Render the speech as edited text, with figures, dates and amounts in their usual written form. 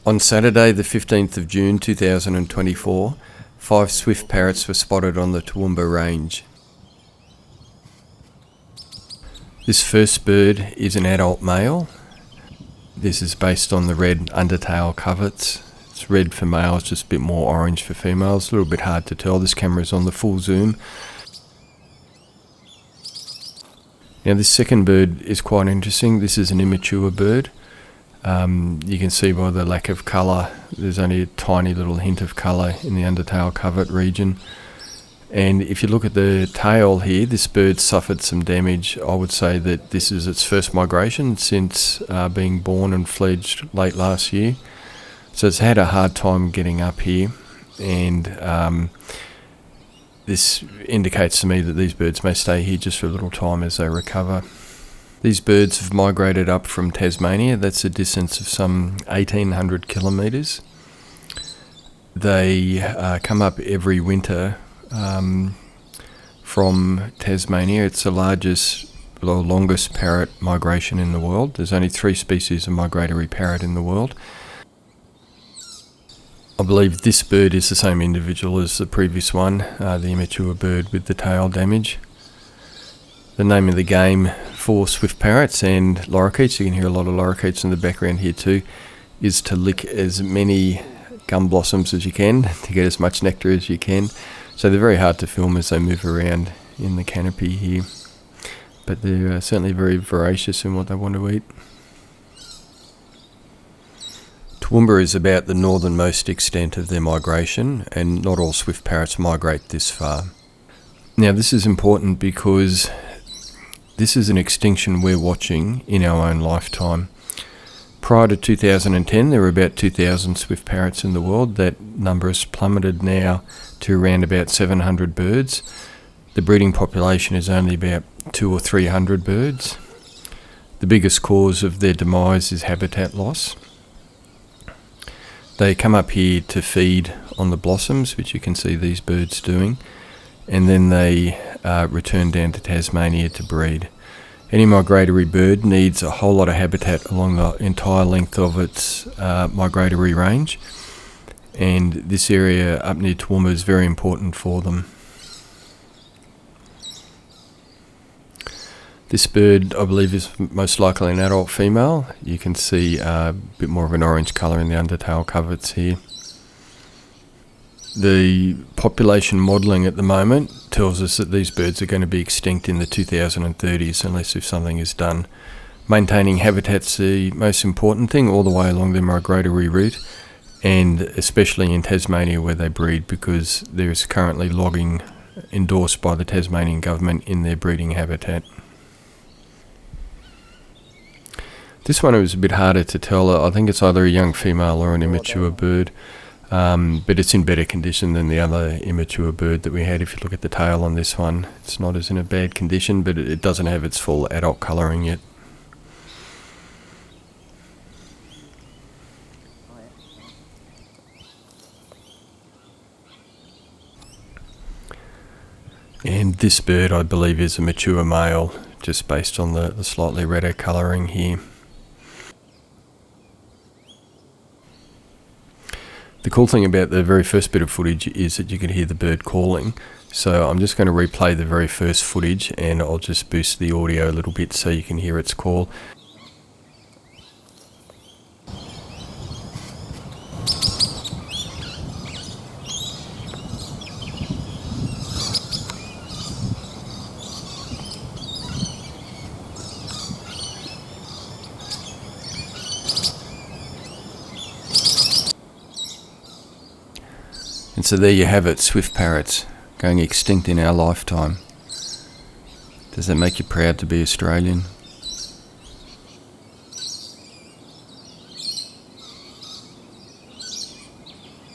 On Saturday the 15th of June 2024, 5 swift parrots were spotted on the Toowoomba Range. This first bird is an adult male. This is based on the red undertail coverts. It's red for males, just a bit more orange for females. A little bit hard to tell. This camera is on the full zoom. Now this second bird is quite interesting. This is an immature bird. You can see by the lack of colour, there's only a tiny little hint of colour in the undertail covert region. And if you look at the tail here, this bird suffered some damage. I would say that this is its first migration since being born and fledged late last year. So it's had a hard time getting up here, and this indicates to me that these birds may stay here just for a little time as they recover. These birds have migrated up from Tasmania. That's a distance of some 1,800 kilometres. They come up every winter from Tasmania. It's the largest or longest parrot migration in the world. There's only 3 species of migratory parrot in the world. I believe this bird is the same individual as the previous one, the immature bird with the tail damage. The name of the game for swift parrots and lorikeets, you can hear a lot of lorikeets in the background here too, is to lick as many gum blossoms as you can to get as much nectar as you can. So they're very hard to film as they move around in the canopy here, but they're certainly very voracious in what they want to eat. Toowoomba is about the northernmost extent of their migration, and not all swift parrots migrate this far. Now this is important because this is an extinction we're watching in our own lifetime. Prior to 2010, there were about 2,000 swift parrots in the world. That number has plummeted now to around about 700 birds. The breeding population is only about 200 or 300 birds. The biggest cause of their demise is habitat loss. They come up here to feed on the blossoms, which you can see these birds doing, and then they return down to Tasmania to breed. Any migratory bird needs a whole lot of habitat along the entire length of its migratory range, and this area up near Toowoomba is very important for them. This bird, I believe, is most likely an adult female. You can see a bit more of an orange colour in the undertail coverts here. The population modelling at the moment tells us that these birds are going to be extinct in the 2030s unless if something is done. Maintaining habitat's the most important thing all the way along their migratory route, and especially in Tasmania where they breed, because there is currently logging endorsed by the Tasmanian government in their breeding habitat. This one was a bit harder to tell. I think it's either a young female or an immature bird. But it's in better condition than the other immature bird that we had. If you look at the tail on this one, it's not as in a bad condition, but it doesn't have its full adult colouring yet. And this bird, I believe, is a mature male, just based on the slightly redder colouring here. The cool thing about the very first bit of footage is that you can hear the bird calling. So I'm just going to replay the very first footage, and I'll just boost the audio a little bit so you can hear its call. And so there you have it, swift parrots going extinct in our lifetime. Does that make you proud to be Australian?